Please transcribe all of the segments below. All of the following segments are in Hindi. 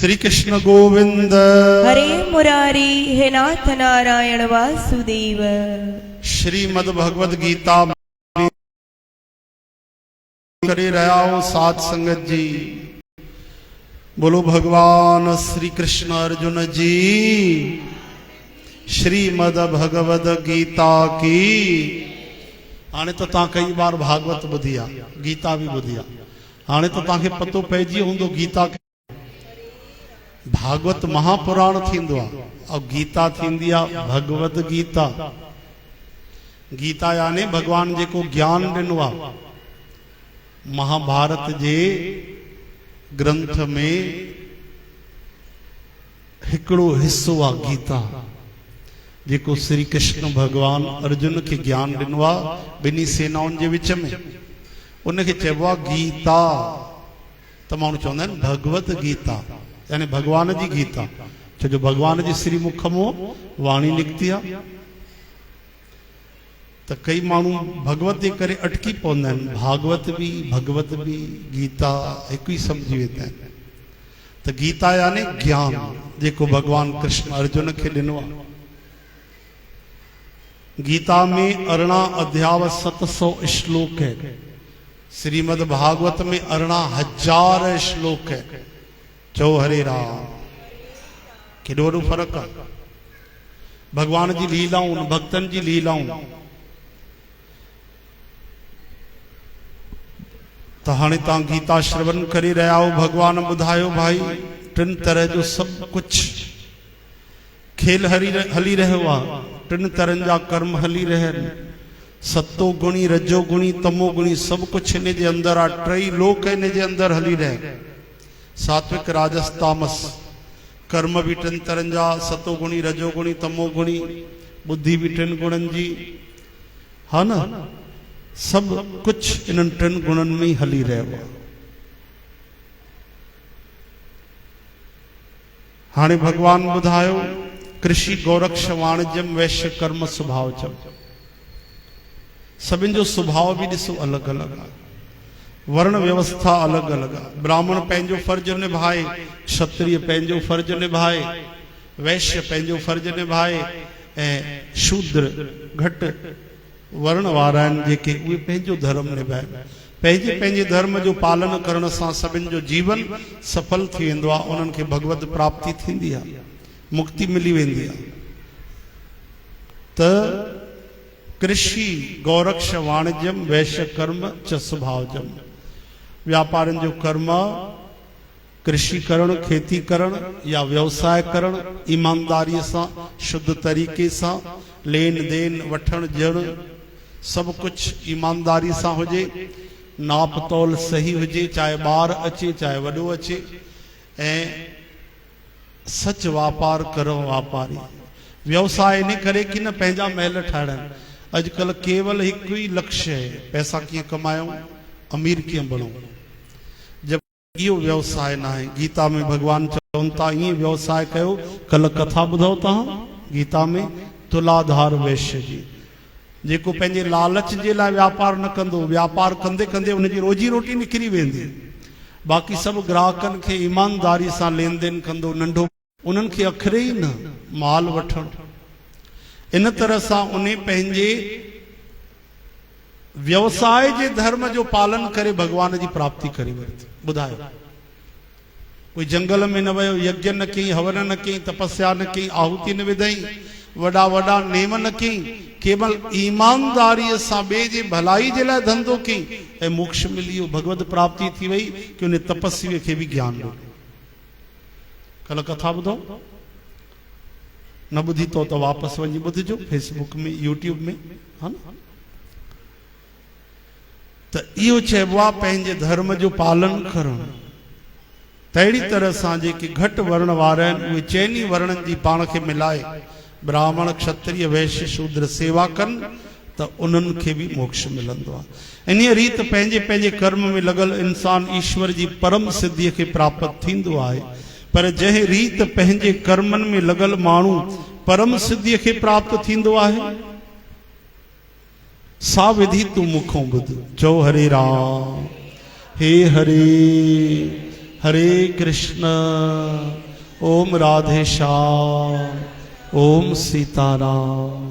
श्री कृष्ण गोविंद हरे मुरारी हे नाथ नारायण वासुदेव। श्रीमद भगवद गीता करे रहा हो सात संगत जी। बोलो भगवान श्री कृष्ण अर्जुन जी। श्रीमद भगवद गीता की। हाणे तो ता कई बार भागवत बुधिया, गीता भी बुधिया। हाणे तो ताके पतो पइजी हुंदो गीता भागवत महापुराण थींदो आ और गीता थींदी आ भगवद गीता। गीता यानी भगवान जेको ज्ञान दिनो आ। महाभारत जे ग्रंथ में हिकड़ो हिस्सो आ गीता, जेको श्री कृष्ण भगवान अर्जुन के ज्ञान दिनो आ बिनी सेनाउन जे विच में। उनके चइबो आ गीता। त माण्हू चवंदा आहिनि भगवत गीता यानी भगवान जी गीता, छो जो भगवान जी श्री मुख मो वाणी निकती आ। त कई माण्हू भगवत जे करे अटकी पवंदा आहिनि। भागवत भी भगवत भी गीता हिकु ई सम्झी वेंदा आहिनि। त गीता यानी ज्ञान जेको भगवान कृष्ण अर्जुन खे ॾिनो आ। गीता में 18 अध्याय 700 श्लोक है। श्रीमद भागवत में 18,000 श्लोक है। चो हरे राम। केॾो वॾो फर्क़ु आहे। भगवान जी लीलाऊं, भक्तन जी लीलाऊं। त हाणे तव्हां गीता श्रवण करे रहिया हो। भगवान ॿुधायो भाई टिन तरह जो सभु कुछ खेल हली रहियो आहे। टिन तरह जा कर्म हली रहिया आहिनि। सतो गुणी, रजो गुणी, तमो गुणी सभु कुछ इन जे अंदर आहे। टई लोक इन जे अंदर हली रहिया। सात्विक राजस तामस कर्म भी टिन तरह जा। सतो गुणी, रजो गुणी, तमो गुणी। बुद्धि भी टिन गुणन जी, हा न। सब कुछ इन टिन गुणन में ही हली रहियो आहे। हाणे भगवान ॿुधायो कृषि गौरक्ष वाणिज्यम वैश्य कर्म स्वभाव चम। सभिनि जो स्वभाव भी ॾिसो अलग अलग आहे। वर्ण व्यवस्था अलग अलग आहे। ब्राह्मण पंहिंजो फर्ज निभाए, क्षत्रिय पंहिंजो फर्ज निभाए, वैश्य पंहिंजो फर्ज निभाए ऐं शूद्र घट वर्ण वारा आहिनि जेके उहे पंहिंजो धर्म निभाए। पंहिंजे पंहिंजे धर्म जो पालन करण सां सभिनि जो जीवन सफल थी वेंदो आहे। उन्हनि खे भगवत प्राप्ति थींदी आहे, मुक्ति मिली वेंदी आहे। त कृषि गौरक्ष वाणिज्यम वैश्य कर्म च स्वभावजम। व्यापारनि जो कर्म कृषि करण, खेती करण या व्यवसाय करण, ईमानदारीअ सां शुद्ध तरीक़े सां लेन देन वठण ॾियण सभु कुछ ईमानदारी सां हुजे। नाप तोल सही हुजे, चाहे ॿार अचे चाहे वॾो अचे। ऐं सच वापार करो वापारी। व्यवसाय इन करे कि न पंहिंजा महल ठाहिण। अॼुकल्ह केवल हिकु ई लक्ष्य है, पैसा कीअं कमायूं, अमीर कीअं बणूं। जब इहो व्यवसाय न आहे। गीता में भगवान चवनि था ईअं व्यवसाय कयो। कल कथा ॿुधो तव्हां गीता में तुलाधार वैश्य जी, जेको पंहिंजे लालच जे लाइ व्यापार न कंदो। व्यापार कंदे कंदे उनजी रोजी रोटी निकिरी वेंदी। बाक़ी सभु ग्राहकनि खे ईमानदारी सां लेन देन कंदो। नंढो उन्हनि खे अखरे ई न माल वठण। इन तरह सां उन पंहिंजे व्यवसाय जे धर्म जो पालन करे भगवान जी प्राप्ति करे वरिती। ॿुधायो, कोई जंगल में न वियो, यज्ञ न कई, हवन न कई, तपस्या न कई, आहुति न विधई, वॾा वॾा नेम न कई। केवल ईमानदारीअ सां ॿिए जे भलाई जे लाइ धंधो कई ऐं मोक्ष मिली वियो। भगवत प्राप्ति थी वई कि उन तपस्वीअ खे बि ज्ञान ॾिनो। कल कथा ॿुधो, न ॿुधी तो त वापसि वञी ॿुधिजो फेसबुक में, यूट्यूब में, हा न। त इहो चइबो आहे पंहिंजे धर्म जो पालन करणु। तहिड़ी तरह सां जेके घटि वर्ण वारा आहिनि उहे चइनी वर्णनि जी पाण खे मिलाए ब्राह्मण, क्षत्रिय, वैश्य, शूद्र सेवा कनि त उन्हनि खे बि मोक्ष मिलंदो आहे। इन रीति पंहिंजे पंहिंजे कर्म में लॻल इंसान ईश्वर जी परम सिद्धीअ खे प्राप्त थींदो आहे। पर जंहिं रीत पंहिंजे कर्मनि में लॻल माण्हू परम सिद्धीअ खे प्राप्त थींदो आहे, सा विधि तूं मुखों ॿुध। चओ हरे राम। हे हरे हरे कृष्ण। ओम राधे श्याम। ओम सीताराम।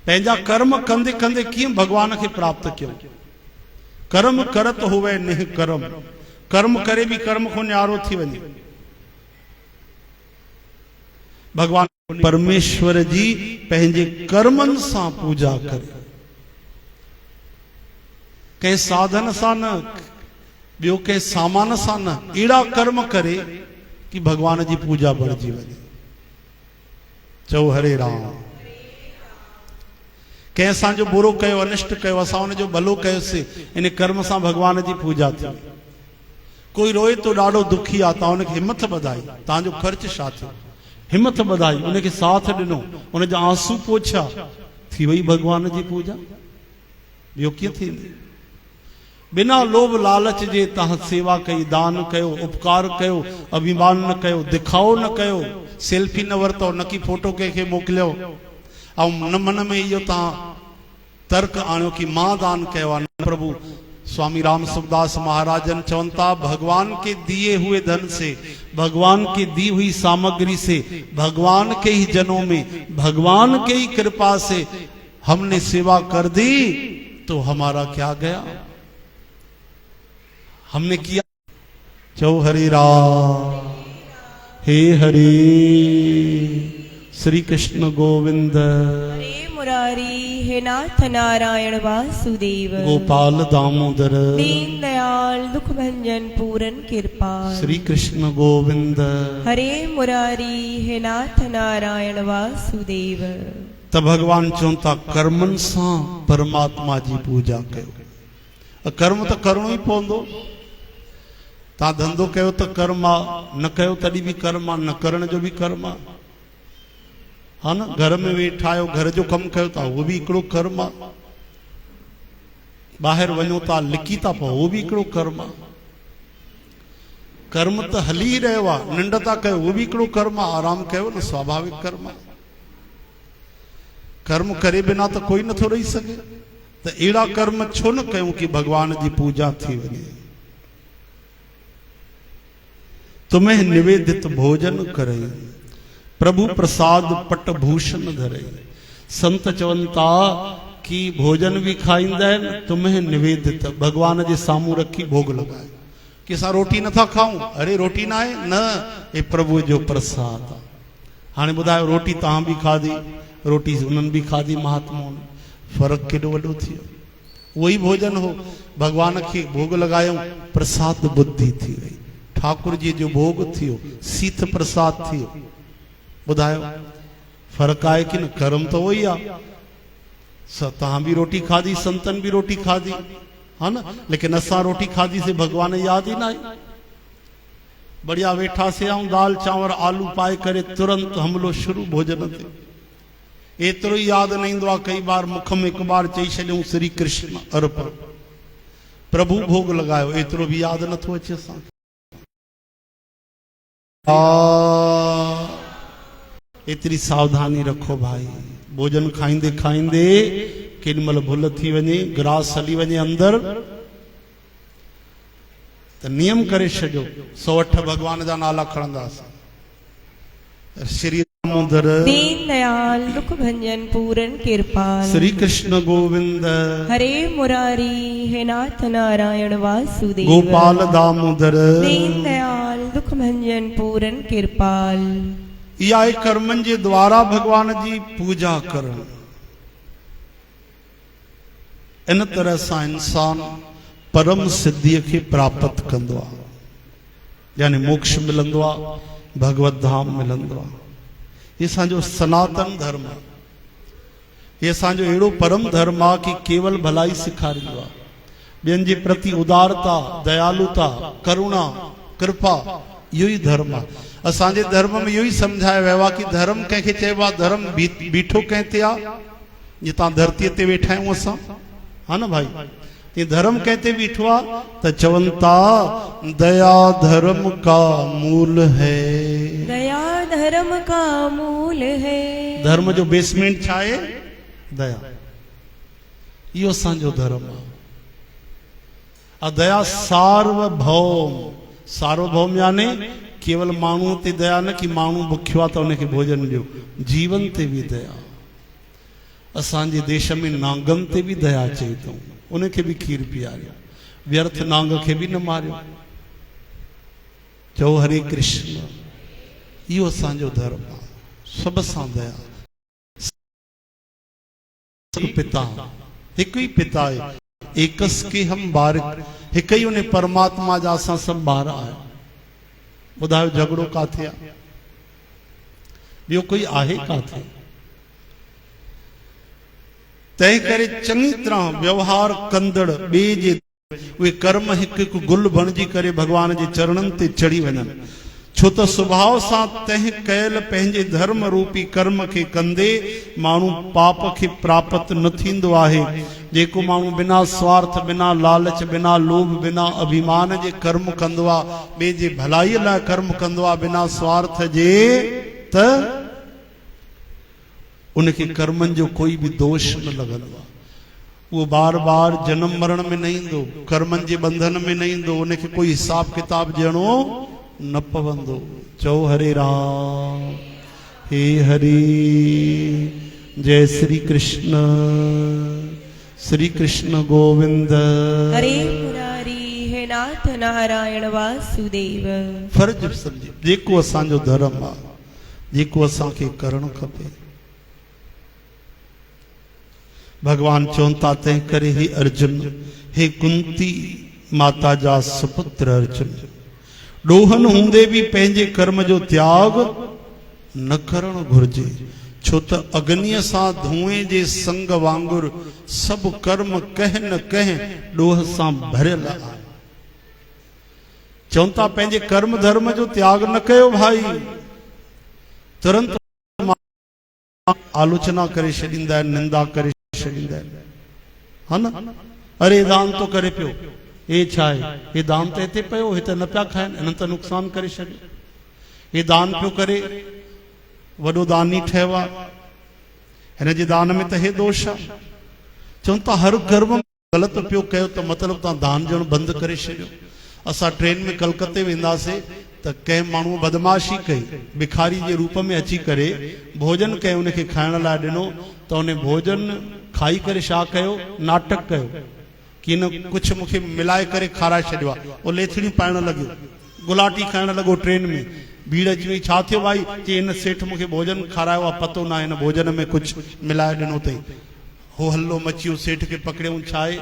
पंहिंजा कर्म कंदे कंदे कीअं भगवान खे प्राप्त कयूं। कर्म करत होवे निह कर्म। कर्म करे भी कर्म को न्यारो थी वञे। भगवान परमेश्वर जी पंहिंजे कर्मनि सां पूजा करे, कंहिं साधन सां न, ॿियो कंहिं सामान सां न, अहिड़ा कर्म करे कि भगवान जी पूजा बणिजी वञे। चओ हरे राम। कंहिं असांजो बुरो कयो, अनिष्ट कयो, असां हुनजो भलो कयोसीं, इन कर्म सां भगवान जी पूजा थी। कोई रोए तो ॾाढो दुखी आहे, तव्हां हुनखे हिमत ॿधाई, तव्हांजो ख़र्च छा थियो, हिमत ॿधाई, उनखे साथ ॾिनो, उनजा आंसू पोछा, थी वई भगवान जी पूजा। ॿियो कीअं थींदी? बिना लोभ लालच जे तव्हां सेवा कई, दान कयो, उपकार कयो, अभिमान न कयो, दिखाओ न कयो, सेल्फी न वरितो, न की फोटो कंहिंखे मोकिलियो, ऐं न मन में इहो तव्हां तर्क आणियो कि मां दान कयो आहे। प्रभु स्वामी राम सुखदास महाराजन चवनि था, भगवान के दिए हुए धन से, भगवान की दी हुई सामग्री से, भगवान के ही जनों में, भगवान के ही कृपा से हमने सेवा कर दी तो हमारा क्या गया, हमने किया। चौ हरि राम। हे हरि। श्री कृष्ण गोविंद। हरे मुरारी हे नाथ नारायण वासुदेव। गोपाल दामोदर। दीन दयाल दुख भंजन पूरन कृपाल। श्री कृष्ण गोविंद। हरे मुरारी हे नाथ नारायण वासुदेव। त भगवान चवनि था कर्मनि सां परमात्मा जी पूजा कयो। कर्म त करणो ई पवंदो। तव्हां धंधो कयो त कर्म आहे, न कयो तॾहिं बि कर्म आहे, न करण जो बि कर्म आहे। हा न, घर में वेठा आहियो, घर जो कमु कयो था, उहो बि हिकिड़ो कर्म आहे। ॿाहिरि वञो था, लिकी था पाओ, उहो बि हिकिड़ो कर्म आहे। कर्म त हली रहियो आहे, निंड था कयो, उहो बि हिकिड़ो कर्म आहे। आराम कयो न, स्वाभाविक कर्म आहे। कर्म करे बिना त कोई नथो रही सघे। त अहिड़ा कर्म छो न कयूं कि भगवान जी पूजा थी वञे। तुम्हें निवेदित भोजन करे, प्रभु प्रसाद पट भूषण धरे। संत चवनि था कि भोजन भी खाईंदा आहिनि, तुम्हें निवेदित, भगवान जे साम्हूं रखी भोग लॻाए। कि असां रोटी नथा खाऊं, अरे रोटी न आहे, न, हे प्रभु जो प्रसाद आहे। हाणे ॿुधायो, रोटी तव्हां बि खाधी, रोटी उन्हनि बि खाधी, महात्माउनि, फ़र्क़ु केॾो वॾो थी वियो। उहो ई भोजन हो, भगवान खे भोग लॻायूं, प्रसाद बुद्धि थी वई, ठाकुर जी जो भोग थियो, सीत प्रसाद थियो। ॿुधायो फ़र्क़ु आहे कि न? कर्म त उहो ई आहे। तव्हां बि रोटी खाधी, संतन बि रोटी खाधी, हा न, लेकिन असां रोटी खाधीसीं, भगवान यादि ई न आई। बढ़िया वेठासीं ऐं दाल चांवर आलू पाए करे तुरंत हमलो शुरू भोजन ते। एतिरो ई यादि न ईंदो आहे, कई बार मुख में हिकु बार चई छॾियूं श्री कृष्ण अर्पण, प्रभु भोग लॻायो, एतिरो बि यादि नथो अचे असांखे। एतिरी सावधानी रखो भाई। भोजन खाईंदे खाईंदे केॾीमहिल भुल थी वञे, ग्रास हली वञे अंदर, त नियम करे छॾियो, 108 भगवान जा नाला खणंदासीं। श्री दामोदर। दीन दयाल दुख भंजन पूरन कृपाल। श्री कृष्ण गोविंद। हरे मुरारी हे नाथ नारायण वासुदेव। गोपाल दामोदर। दीन दयाल दुख भंजन पूरन कृपाल। इहा आहे कर्मनि जे द्वारा भगवान जी पूजा करण। इन तरह सां इंसान परम सिद्धीअ खे प्राप्त कंदो आहे, यानी मोक्ष मिलंदो आहे, भगवत धाम मिलंदो आहे। ये असांजो सनातन धर्म आहे। ये असांजो अहिड़ो परम धर्म आहे कि केवल भलाई सेखारींदो आहे। ॿियनि जे प्रति उदारता, दयालुता, करुणा, कृपा, इहो ई धर्म आहे। असांजे धर्म में इहो ई सम्झायो वियो आहे कि धर्म कंहिंखे चइबो आहे, धर्म बीठो कंहिं ते आहे, जीअं तव्हां धरतीअ ते वेठा आहियूं असां, हा न भाई, तीअं धर्म कंहिं ते बीठो आहे त चवनि था दया धर्म का मूल है। दया धर्म का मूल है। धर्म जो बेसमेंट छा आहे? दया। यो असांजो धर्म आहे। दया सार्वभौम, सार्वभौम यानी केवल माण्हू ते दया न कि माण्हू बुखियो आहे त उनखे भोजन ॾियो, जीवन ते बि दया। असांजे देश में नांगनि ते बि दया चई अथऊं, उनखे बि खीर पीआरियो, व्यर्थ नांग खे बि न मारियो। चओ हरे कृष्ण। इहो असांजो धर्म आहे, सभ सां दया। पिता हिकु ई पिता आहे, एकस के हम बारिक, हिक ई उन परमात्मा जा असां सभु ॿार आहियूं। ॿुधायो झगड़ो काथे आहे? ॿियो कोई आहे काथे? तंहिं करे चङी तरह व्यवहार कंदड़ ॿिए जे उहे कर्म हिकु हिकु गुल बणिजी करे भॻवान जे चरणनि ते चढ़ी वञनि। छो त स्वभाव सां तंहिं कयल पंहिंजे धर्म रूपी कर्म खे कंदे माण्हू पाप खे प्राप्त न थींदो आहे। जेको माण्हू बिना स्वार्थ, बिना लालच, बिना लोभ, बिना अभिमान जे कर्म कंदो आहे, ॿिए जे भलाईअ लाइ कर्म कंदो आहे बिना स्वार्थ जे, त उनखे कर्मनि जो कोई बि दोष न लॻंदो आहे। उहो बार बार जनम मरण में न ईंदो, कर्मनि जे बंधन में न ईंदो, उनखे कोई हिसाब किताब ॾियणो न पवंदो। चओ हरे राम, हे हरि। जय श्री कृष्ण। श्री कृष्ण गोविंद। हरे मुरारी, हे नाथ नारायण वासुदेव। फर्ज सम्झे जेको असांजो धर्म आहे, जेको असांखे करणु खपे। भगवान चवनि था तंहिं करे हे अर्जुन, हे कुंती माता जा सुपुत्र अर्जुन, ॾोहन हूंदे बि पंहिंजे कर्म जो त्याग न करणु घुर्जे। छो त अग्नीअ सां धुएं जे संग वांगुरु सभु कर्म कंहिं न कंहिं ॾोह सां भरियल आहे। चवनि था पंहिंजे कर्म धर्म जो त्याग न कयो भाई, तुरंत आलोचना करे छॾींदा आहिनि, निंदा करे छॾींदा आहिनि, हा न। अरे दान तो करे पियो, हे छा आहे, हे दान त हिते पियो, हिते न पिया खाइनि, हिननि त नुक़सान करे छॾियो। हे दान पियो करे, वॾो दानी ठहियो आहे, हिन जे दान में त हे दोष आहे। चवनि था हर कर्म ग़लति पियो कयो त मतिलबु तव्हां दान ॾियणु बंदि करे छॾियो। असां ट्रेन में कलकत्ते वेंदासीं त कंहिं माण्हूअ बदमाशी कई, भिखारी जे रूप में अची करे भोजन कंहिं उनखे खाइण लाइ ॾिनो, त उन भोजन खाई करे छा कयो, नाटक कयो कि न कुझु मूंखे मिलाए करे खाराए छॾियो आहे। उहो लेथड़ी पाइण लॻो, गुलाटी खाइण लॻो ट्रेन में। भीड़ अची वई, छा थियो भाई? चई हिन सेठ मूंखे भोजन खारायो आहे, पतो न आहे हिन भोजन में कुझु मिलाए ॾिनो अथई। हो हल्लो मचियो, सेठ खे पकड़ियऊं। छा आहे?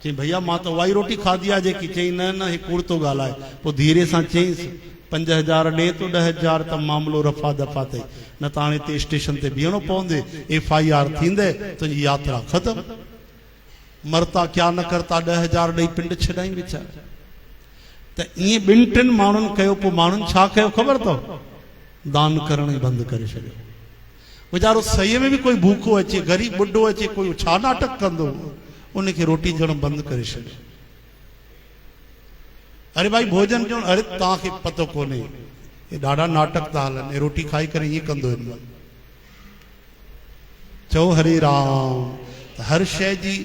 चई भैया मां त उहा ई रोटी खाधी आहे जेकी। चई न न, हे कूड़ थो ॻाल्हाए। पोइ धीरे सां चईंसि 5000 ॾे तो 10000 त मामिलो रफ़ा दफ़ा अथई, न त हाणे हिते स्टेशन ते बीहणो पवंदे, FIR थींदे, तुंहिंजी यात्रा ख़तमु। मरता क्या न करता, 10000 ॾेई पिंड छॾाई वीचारा। त ईअं ॿिनि टिनि माण्हुनि कयो। पोइ माण्हुनि छा कयो ख़बर अथव? दान करण ई बंदि करे छॾियो। वीचारो सही में बि कोई भूखो अचे, ग़रीब ॿुढो अचे, कोई छा नाटक कंदो, उनखे रोटी ॾियणु बंदि करे छॾियो। अरे भाई भोजन ॾियणु, अरे तव्हांखे पतो कोन्हे, हे ॾाढा नाटक था हलनि, रोटी खाई करे ईअं कंदो हिन महिल। चओ हरे राम। हर शइ जी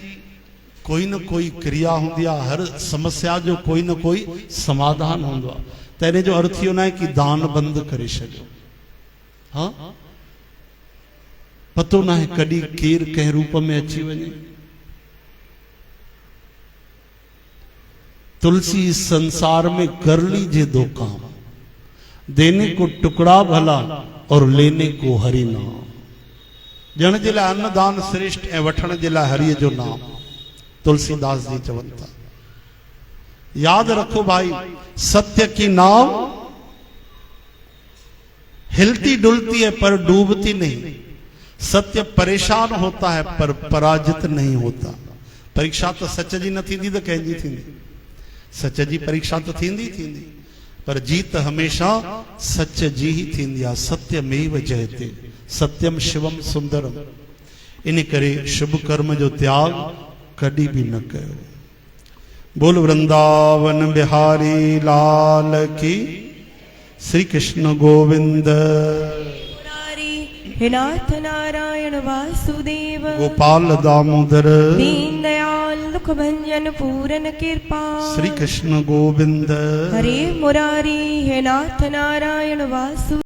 कोई न कोई क्रिया हूंदी आहे, हर समस्या जो कोई न कोई समाधान हूंदो आहे। त इन जो अर्थ इहो न आहे कि दान बंदि करे छॾियो। हा, पतो न आहे कॾहिं केरु कंहिं रूप में अची वञे। तुलसी इस संसार में कर लीजिए दो काम, देने को टुकड़ा भला और लेने को हरि नाम। ॼण जे लाइ अन्नदान श्रेष्ठ ऐं वठण जे लाइ हरिय जो नाम। तुलसीदास जी चवनि था। याद रखो भाई, सत्य की नाव हिलती डुलती है पर डूबती नहीं। सत्य परेशान होता है पर पराजित नहीं होता। परीक्षा तो सच जी न थींदी त कंहिंजी थींदी? सच जी परीक्षा तो थींदी थींदी, पर जीत हमेशा सच जी ही थींदी आहे। सत्यमेव जयते, सत्यम शिवम सुंदरम। इन करे शुभ कर्म जो त्याग कॾहिं बि न कयो। बोल वृंदावन बिहारी लाल की। श्री कृष्ण गोविंद। हे नाथ नारायण वासुदेव गोपाल दामोदर दीन दयाल दुख भंजन पूरन कृपा श्री कृष्ण गोविंद हरे मुरारी हे नाथ नारायण वासु